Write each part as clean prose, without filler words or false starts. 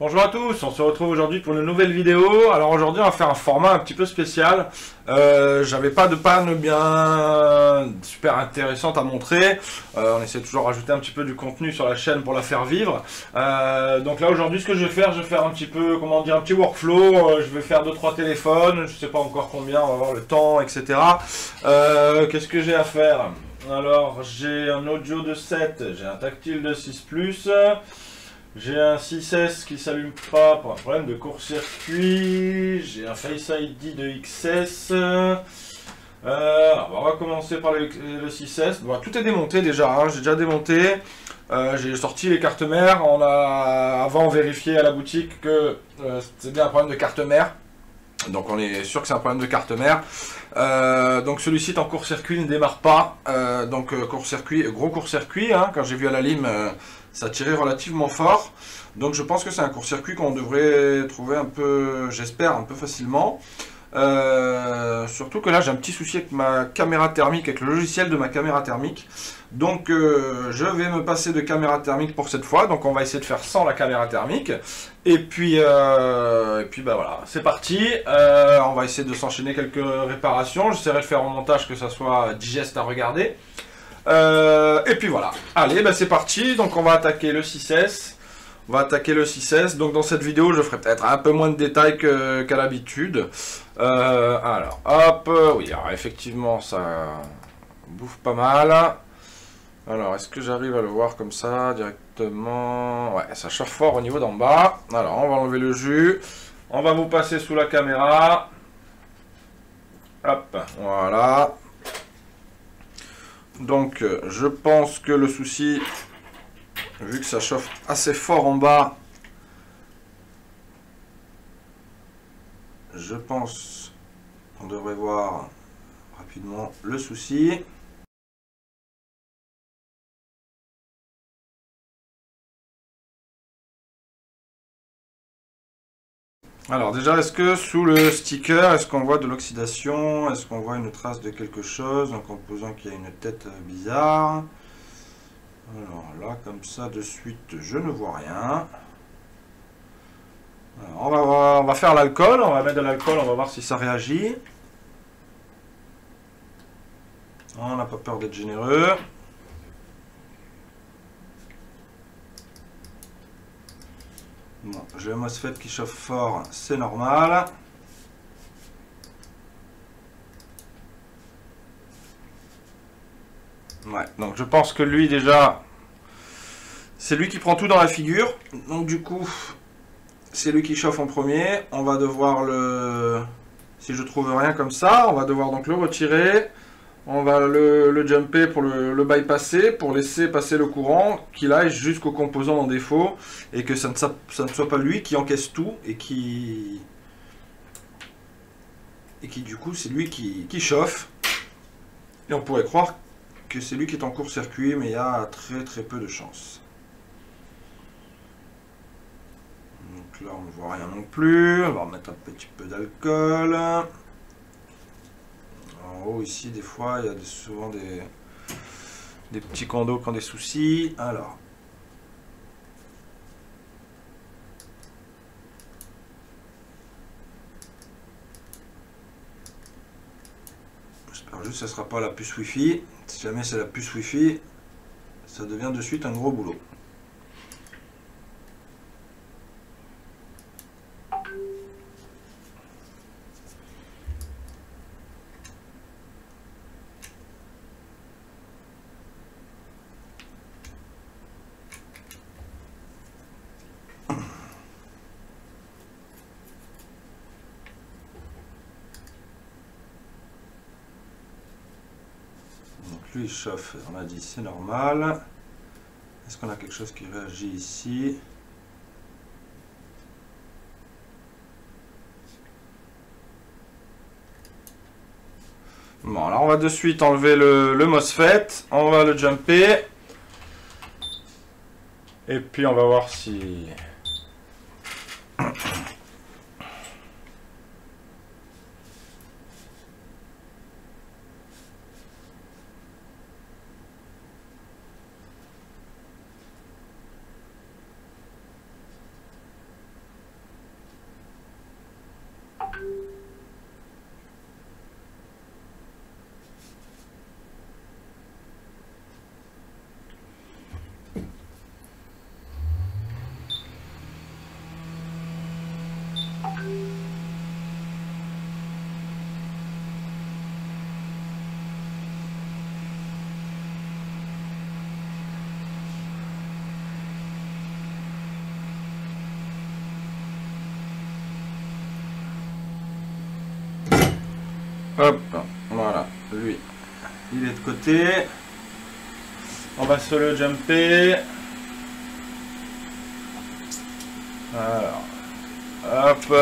Bonjour à tous, on se retrouve aujourd'hui pour une nouvelle vidéo. Alors aujourd'hui on va faire un format un petit peu spécial. J'avais pas de panne bien super intéressante à montrer. On essaie toujours de rajouter un petit peu du contenu sur la chaîne pour la faire vivre. Donc là aujourd'hui ce que je vais faire un petit peu, comment dire, un petit workflow. Je vais faire 2-3 téléphones, je sais pas encore combien, on va voir le temps, etc. Qu'est-ce que j'ai à faire? Alors j'ai un audio de 7, j'ai un tactile de 6+. J'ai un 6S qui s'allume pas pour un problème de court-circuit. J'ai un Face ID de XS. On va commencer par le 6S. Bon, tout est démonté déjà, hein. J'ai déjà démonté. J'ai sorti les cartes mères. Avant on vérifiait à la boutique que c'était bien un problème de carte mère. Donc on est sûr que c'est un problème de carte mère. Donc celui-ci en court-circuit ne démarre pas. Court-circuit, gros court-circuit, hein. Quand j'ai vu à la lime, ça tirait relativement fort. Donc je pense que c'est un court-circuit qu'on devrait trouver un peu, j'espère, un peu facilement. Surtout que là j'ai un petit souci avec ma caméra thermique, avec le logiciel de ma caméra thermique. Donc je vais me passer de caméra thermique pour cette fois. Donc on va essayer de faire sans la caméra thermique. Et puis bah voilà, c'est parti. On va essayer de s'enchaîner quelques réparations. J'essaierai de faire en montage que ça soit digeste à regarder. Et puis voilà. Allez, bah c'est parti. Donc on va attaquer le 6S. Donc dans cette vidéo, je ferai peut-être un peu moins de détails qu'à l'habitude. Alors, hop. Oui, alors effectivement, ça bouffe pas mal. Alors, est-ce que j'arrive à le voir comme ça directement? Ouais, ça chauffe fort au niveau d'en bas. Alors, on va enlever le jus. On va vous passer sous la caméra. Hop, voilà. Donc, je pense que le souci, vu que ça chauffe assez fort en bas, je pense qu'on devrait voir rapidement le souci. Alors déjà, est-ce que sous le sticker, est-ce qu'on voit de l'oxydation? Est-ce qu'on voit une trace de quelque chose? En composant qu'il y a une tête bizarre. Alors là, comme ça, de suite, je ne vois rien. Alors, on va faire l'alcool, on va mettre de l'alcool, on va voir si ça réagit. On n'a pas peur d'être généreux. Bon, j'ai le MOSFET qui chauffe fort, c'est normal. Ouais, donc je pense que lui déjà, c'est lui qui prend tout dans la figure. Donc du coup, c'est lui qui chauffe en premier. On va devoir le... Si je trouve rien comme ça, on va devoir donc le retirer. On va le jumper pour le bypasser, pour laisser passer le courant, qu'il aille jusqu'au composant en défaut, et que ça ne soit pas lui qui encaisse tout, et qui du coup c'est lui qui chauffe. Et on pourrait croire que c'est lui qui est en court-circuit, mais il y a très peu de chance. Donc là on ne voit rien non plus, on va remettre un petit peu d'alcool. En haut ici des fois il y a souvent des petits condos qui ont des soucis. Alors j'espère juste que ce ne sera pas la puce Wi-Fi. Si jamais c'est la puce Wi-Fi, ça devient de suite un gros boulot. Lui il chauffe, on a dit c'est normal. Est-ce qu'on a quelque chose qui réagit ici? Bon, alors on va de suite enlever le MOSFET, on va le jumper. Et puis on va voir si... Hop, voilà, lui, il est de côté. On va se le jumper. Alors, hop.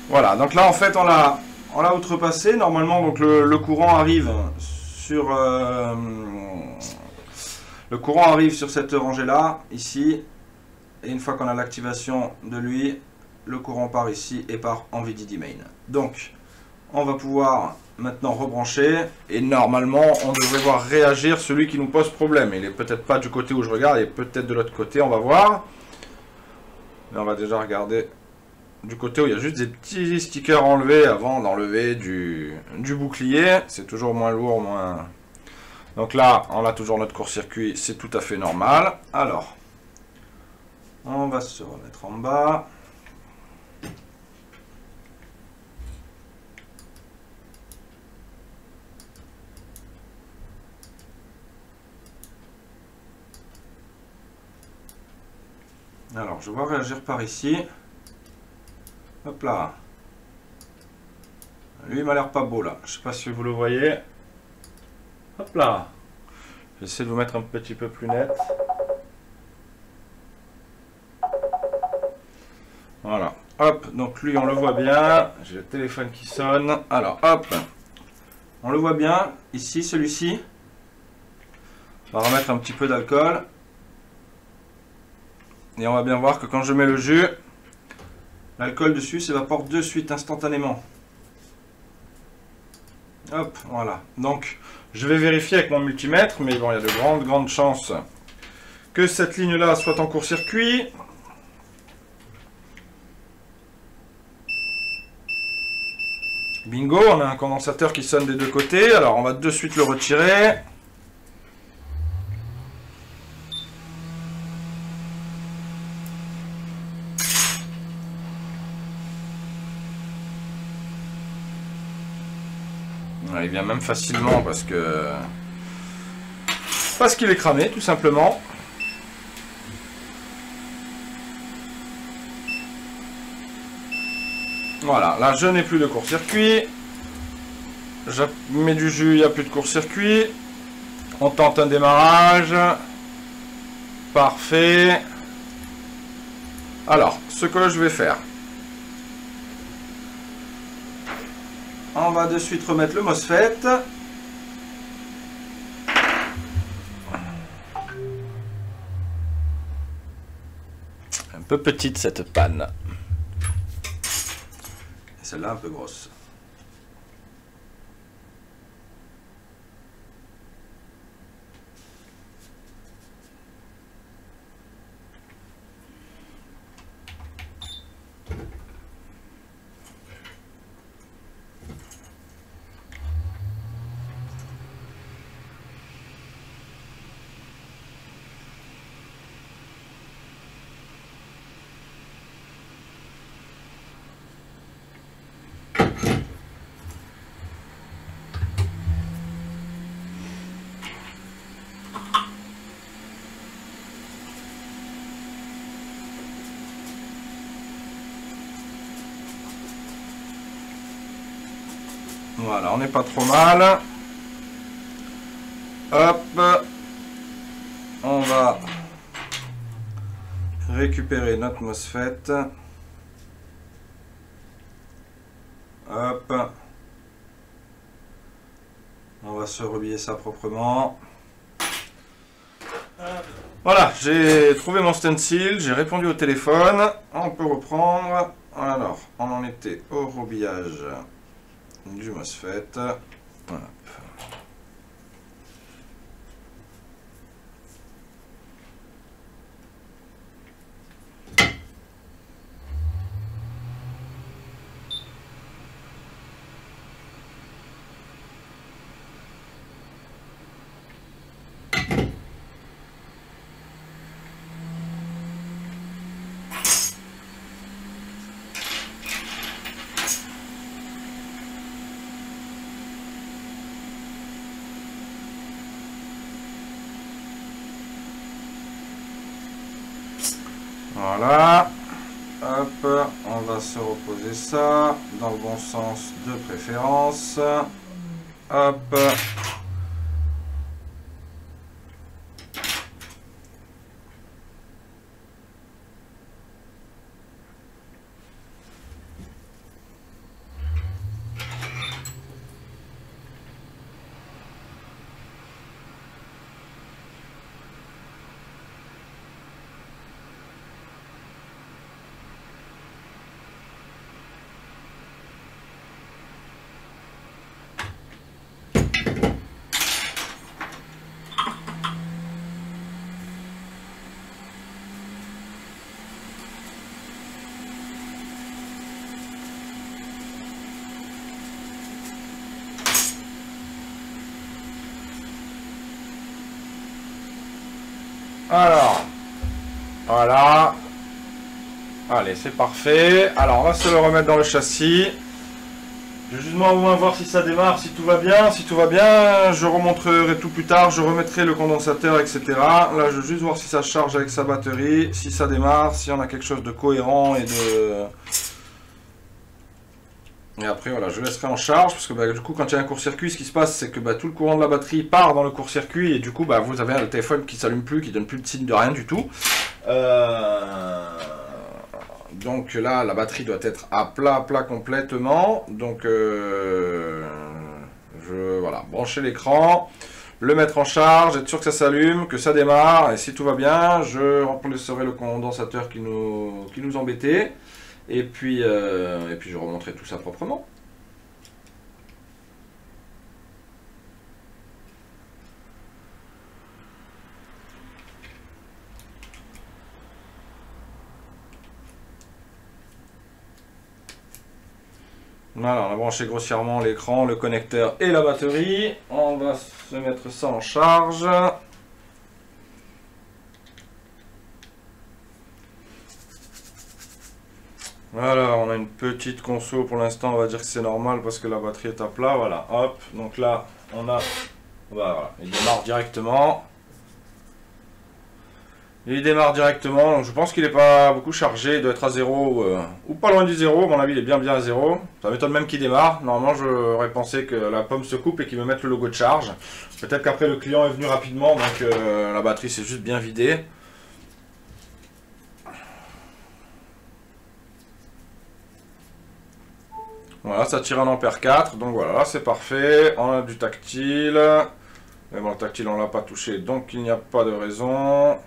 Voilà, donc là en fait on l'a outrepassé. Normalement donc le courant arrive sur cette rangée là, ici, et une fois qu'on a l'activation de lui, le courant part ici et part en VDD main. Donc on va pouvoir maintenant rebrancher et normalement on devrait voir réagir celui qui nous pose problème. Il est peut-être pas du côté où je regarde, il est peut-être de l'autre côté, on va voir. Mais on va déjà regarder du côté où il y a juste des petits stickers enlevés avant d'enlever du bouclier. C'est toujours moins lourd, moins... Donc là, on a toujours notre court-circuit, c'est tout à fait normal. Alors, on va se remettre en bas. Alors, je vais réagir par ici. Hop là. Lui, il m'a l'air pas beau là. Je sais pas si vous le voyez. Hop là. J'essaie de vous mettre un petit peu plus net. Voilà. Hop. Donc lui, on le voit bien. J'ai le téléphone qui sonne. Alors, hop. On le voit bien. Ici, celui-ci. On va remettre un petit peu d'alcool. Et on va bien voir que quand je mets le jus, l'alcool dessus s'évapore de suite, instantanément. Hop, voilà. Donc, je vais vérifier avec mon multimètre, mais bon, il y a de grandes chances que cette ligne-là soit en court-circuit. Bingo, on a un condensateur qui sonne des deux côtés. Alors, on va de suite le retirer. Il vient même facilement parce qu'il est cramé, tout simplement. Voilà, là je n'ai plus de court-circuit. Je mets du jus, il n'y a plus de court-circuit. On tente un démarrage. Parfait. Alors, ce que je vais faire. On va de suite remettre le MOSFET. Un peu petite cette panne. Et celle-là un peu grosse. Voilà, on n'est pas trop mal. Hop. On va récupérer notre MOSFET. Hop. On va se rebiller ça proprement. Voilà, j'ai trouvé mon stencil, j'ai répondu au téléphone. On peut reprendre. Alors, on en était au rebillage du MOSFET. Voilà. Voilà. Hop, on va se reposer ça dans le bon sens de préférence. Hop. Alors, voilà. Allez, c'est parfait. Alors, on va se le remettre dans le châssis. Je vais juste au moins voir si ça démarre, si tout va bien. Si tout va bien, je remontrerai tout plus tard. Je remettrai le condensateur, etc. Là, je veux juste voir si ça charge avec sa batterie, si ça démarre, si on a quelque chose de cohérent et de... Et après, voilà, je laisserai en charge, parce que bah, du coup, quand il y a un court-circuit, ce qui se passe, c'est que bah, tout le courant de la batterie part dans le court-circuit, et du coup, bah, vous avez un téléphone qui ne s'allume plus, qui donne plus de signe de rien du tout. Donc là, la batterie doit être à plat complètement. Donc, voilà, brancher l'écran, le mettre en charge, être sûr que ça s'allume, que ça démarre, et si tout va bien, je remplacerai le condensateur qui nous embêtait. Et puis je remonterai tout ça proprement. Voilà, on a branché grossièrement l'écran, le connecteur et la batterie. On va se mettre ça en charge. Voilà, on a une petite conso pour l'instant, on va dire que c'est normal parce que la batterie est à plat, voilà, hop, donc là, on a, voilà, il démarre directement. Il démarre directement, donc je pense qu'il n'est pas beaucoup chargé, il doit être à 0 ou pas loin du 0, à mon avis il est bien à 0. Ça m'étonne même qu'il démarre, normalement j'aurais pensé que la pomme se coupe et qu'il me mette le logo de charge. Peut-être qu'après le client est venu rapidement, donc la batterie s'est juste bien vidée. Voilà, ça tire un ampère 4, donc voilà, c'est parfait. On a du tactile. Mais bon, le tactile, on l'a pas touché, donc il n'y a pas de raison.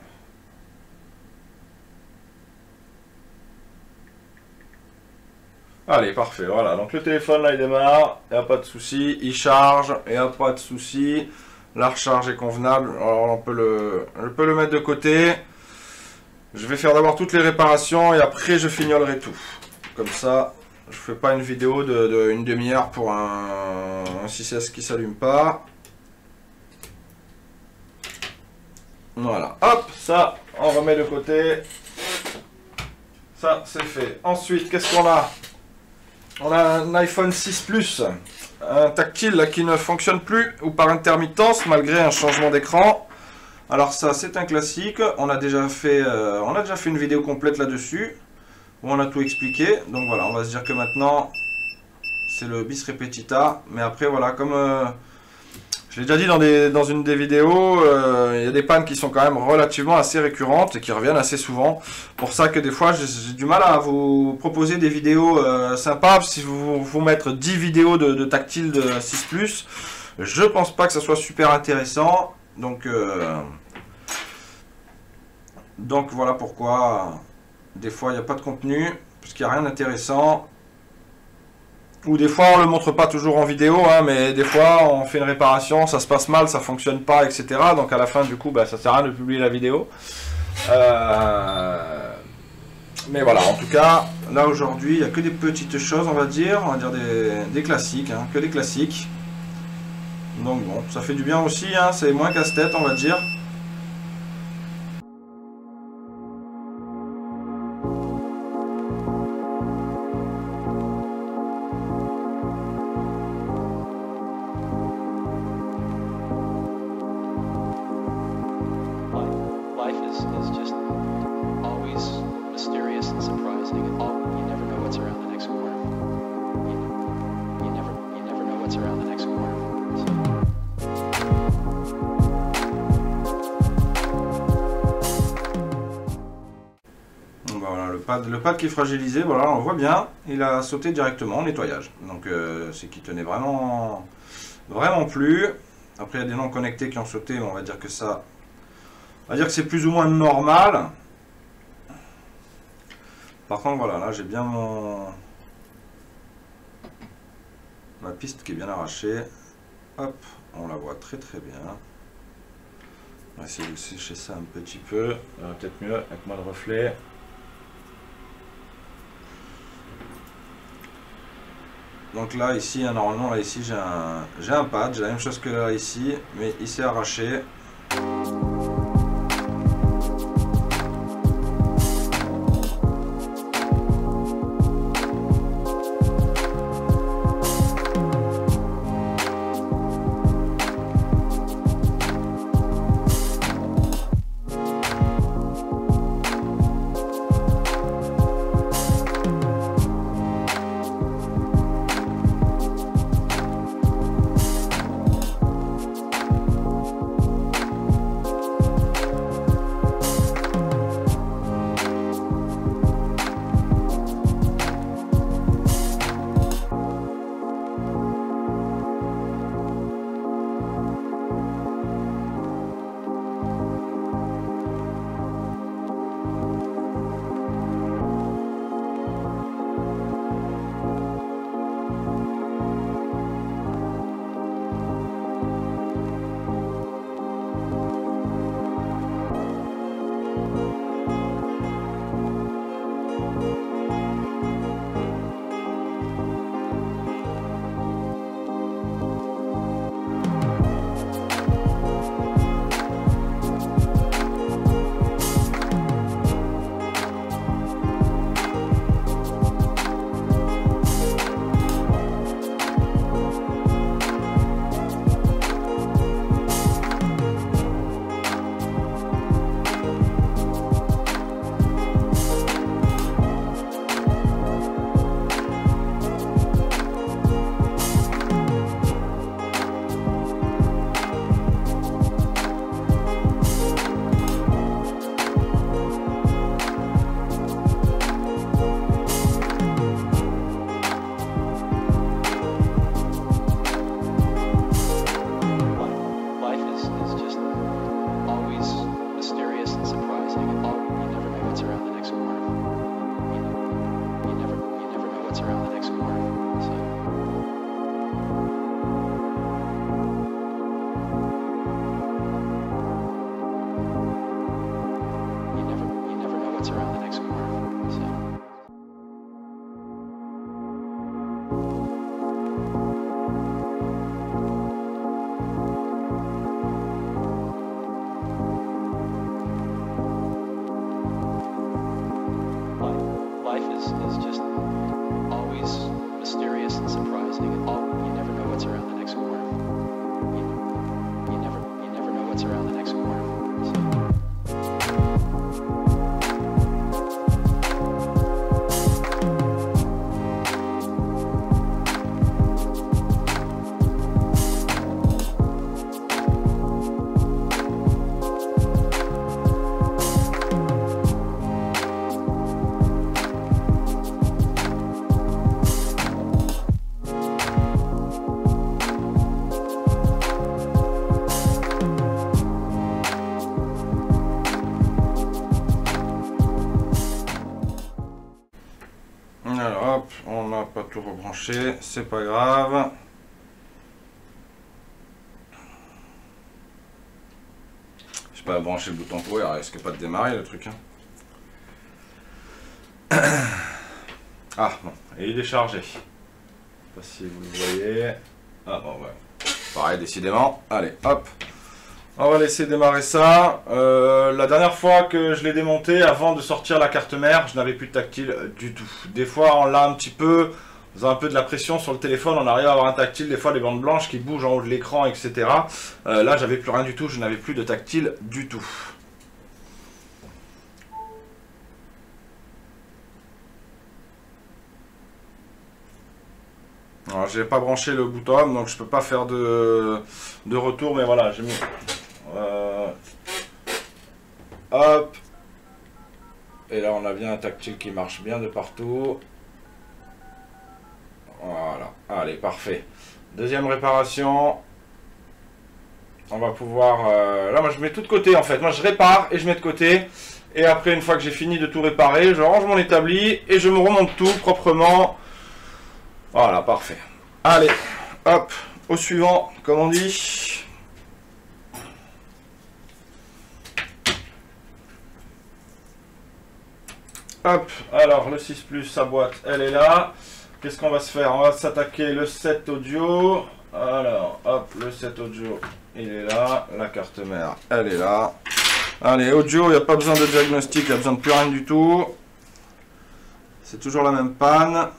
Allez, parfait, voilà. Donc le téléphone, là, il démarre. Il n'y a pas de souci. Il charge. Il n'y a pas de souci. La recharge est convenable. Alors, je peux le mettre de côté. Je vais faire d'abord toutes les réparations et après, je fignolerai tout. Comme ça... Je fais pas une vidéo d'une demi-heure pour un 6S qui s'allume pas. Voilà, hop, ça, on remet de côté. Ça, c'est fait. Ensuite, qu'est-ce qu'on a? On a un iPhone 6 Plus, un tactile là, qui ne fonctionne plus ou par intermittence malgré un changement d'écran. Alors ça, c'est un classique. On a déjà fait une vidéo complète là-dessus. Où on a tout expliqué, donc voilà, on va se dire que maintenant c'est le bis repetita, mais après voilà, comme je l'ai déjà dit dans une des vidéos, il y a des pannes qui sont quand même relativement assez récurrentes et qui reviennent assez souvent. Pour ça que des fois j'ai du mal à vous proposer des vidéos sympas. Si vous mettre 10 vidéos de tactile de 6 Plus, je pense pas que ça soit super intéressant, donc voilà pourquoi. Des fois, il n'y a pas de contenu, parce qu'il n'y a rien d'intéressant. Ou des fois, on ne le montre pas toujours en vidéo, hein, mais des fois, on fait une réparation, ça se passe mal, ça ne fonctionne pas, etc. Donc à la fin, du coup, bah, ça ne sert à rien de publier la vidéo. Mais voilà, en tout cas, là aujourd'hui, il n'y a que des petites choses, on va dire des classiques, hein, que des classiques. Donc bon, ça fait du bien aussi, hein, c'est moins casse-tête, on va dire. Life is just always what's around the next corner. Voilà, le pad qui est fragilisé, voilà, on le voit bien, il a sauté directement au nettoyage. Donc c'est qu'il tenait vraiment plus. Après il y a des non connectés qui ont sauté, mais on va dire que ça, on va dire que c'est plus ou moins normal. Par contre voilà, là j'ai bien ma piste qui est bien arrachée. Hop, on la voit très bien. On va essayer de sécher ça un petit peu, peut-être mieux avec moins de reflet. Donc là ici, normalement là ici j'ai un pad, j'ai la même chose que là ici, mais il s'est arraché. Alors hop, on n'a pas tout rebranché, c'est pas grave. Je vais pas brancher le bouton pour, il risque pas de démarrer le truc. Ah bon, et il est chargé. Je sais pas si vous le voyez. Ah bon ouais. Pareil décidément. Allez hop. On va laisser démarrer ça. La dernière fois que je l'ai démonté, avant de sortir la carte mère, je n'avais plus de tactile du tout. Des fois on l'a un petit peu, en faisant un peu de la pression sur le téléphone, on arrive à avoir un tactile, des fois les bandes blanches qui bougent en haut de l'écran, etc. Là j'avais plus rien du tout, je n'avais plus de tactile du tout. Alors j'ai pas branché le bouton, donc je peux pas faire de retour, mais voilà, j'ai mis... hop. Et là on a bien un tactile qui marche bien de partout. Voilà, allez, parfait. Deuxième réparation. On va pouvoir... là moi je mets tout de côté en fait, moi je répare et je mets de côté. Et après une fois que j'ai fini de tout réparer, je range mon établi et je me remonte tout proprement. Voilà, parfait. Allez, hop, au suivant, comme on dit. Hop, alors le 6 Plus, sa boîte, elle est là. Qu'est-ce qu'on va se faire? On va s'attaquer le 7 audio. Alors, hop, le 7 audio, il est là. La carte mère, elle est là. Allez, audio, il n'y a pas besoin de diagnostic, il n'y a besoin de plus rien du tout. C'est toujours la même panne.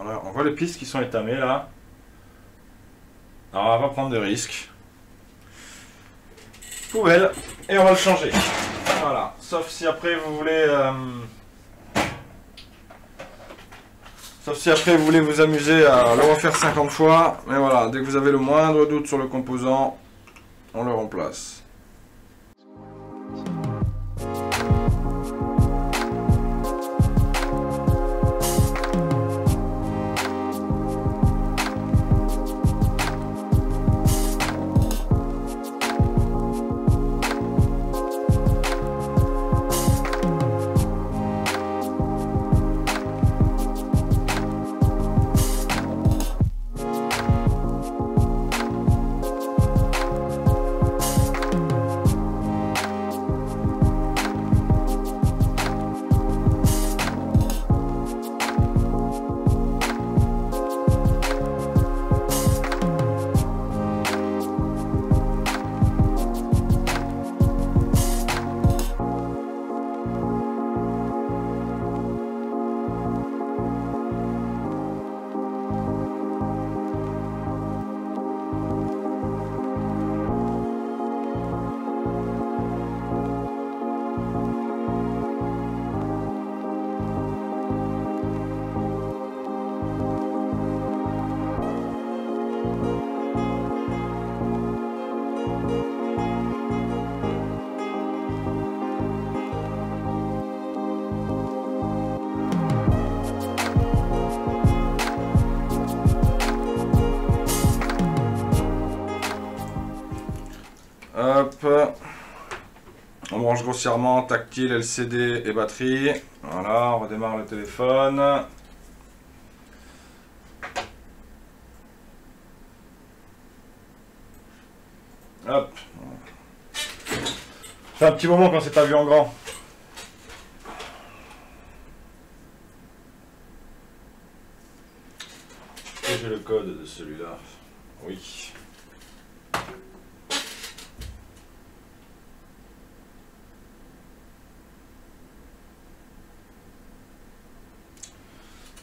Alors, on voit les pistes qui sont étamées là. Alors on va pas prendre de risques. Poubelle. Et on va le changer. Voilà. Sauf si après vous voulez... Sauf si après vous voulez vous amuser à le refaire 50 fois. Mais voilà, dès que vous avez le moindre doute sur le composant, on le remplace. Hop, on branche grossièrement tactile, LCD et batterie. Voilà, on redémarre le téléphone. Hop. C'est un petit moment qu'on s'est pas vu en grand. Et j'ai le code de celui-là. Oui.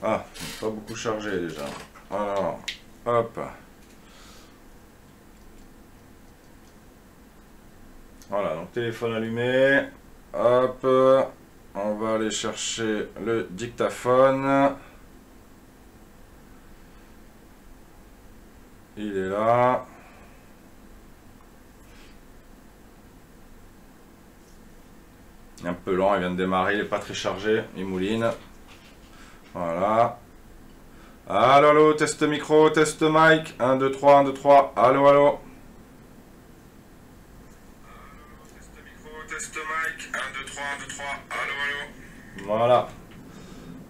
Ah, pas beaucoup chargé déjà. Alors, hop. Voilà, donc téléphone allumé. Hop. On va aller chercher le dictaphone. Il est là. Un peu lent, il vient de démarrer, il n'est pas très chargé, il mouline. Voilà. Allô, allô, test micro, test mic. 1, 2, 3, 1, 2, 3. Allô, allô. Test micro, test mic. 1, 2, 3, 1, 2, 3. Allô, allô. Voilà.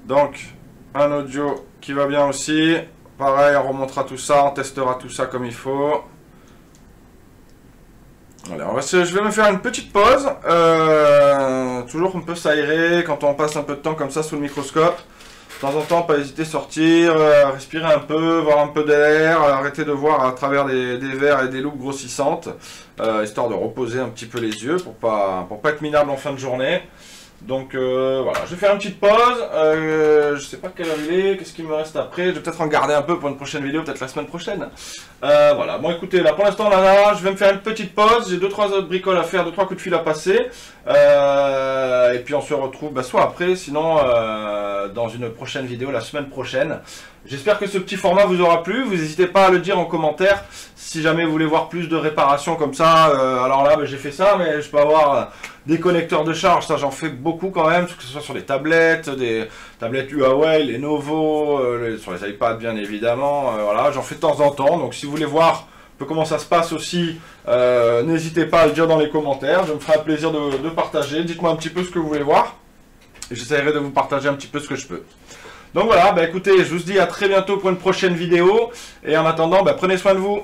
Donc, un audio qui va bien aussi. Pareil, on remontera tout ça, on testera tout ça comme il faut. Allez, je vais me faire une petite pause. Toujours on peut s'aérer quand on passe un peu de temps comme ça sous le microscope. De temps en temps, pas hésiter à sortir, respirer un peu, voir un peu d'air, arrêter de voir à travers des verres et des loupes grossissantes, histoire de reposer un petit peu les yeux pour pas être minable en fin de journée. Donc voilà, je vais faire une petite pause, je sais pas quelle heure il est, qu'est-ce qu'il me reste après, je vais peut-être en garder un peu pour une prochaine vidéo, peut-être la semaine prochaine. Voilà, bon écoutez, là pour l'instant là, je vais me faire une petite pause, j'ai 2-3 autres bricoles à faire, 2-3 coups de fil à passer, et puis on se retrouve soit après, sinon dans une prochaine vidéo la semaine prochaine. J'espère que ce petit format vous aura plu, vous n'hésitez pas à le dire en commentaire, si jamais vous voulez voir plus de réparations comme ça, alors là j'ai fait ça, mais je peux avoir des connecteurs de charge, ça j'en fais beaucoup quand même, que ce soit sur les tablettes, des tablettes Huawei, les Lenovo, sur les iPads bien évidemment, voilà, j'en fais de temps en temps, donc si vous voulez voir un peu comment ça se passe aussi, n'hésitez pas à le dire dans les commentaires, je me ferai un plaisir de partager, dites-moi un petit peu ce que vous voulez voir, et j'essaierai de vous partager un petit peu ce que je peux. Donc voilà, écoutez, je vous dis à très bientôt pour une prochaine vidéo, et en attendant, prenez soin de vous.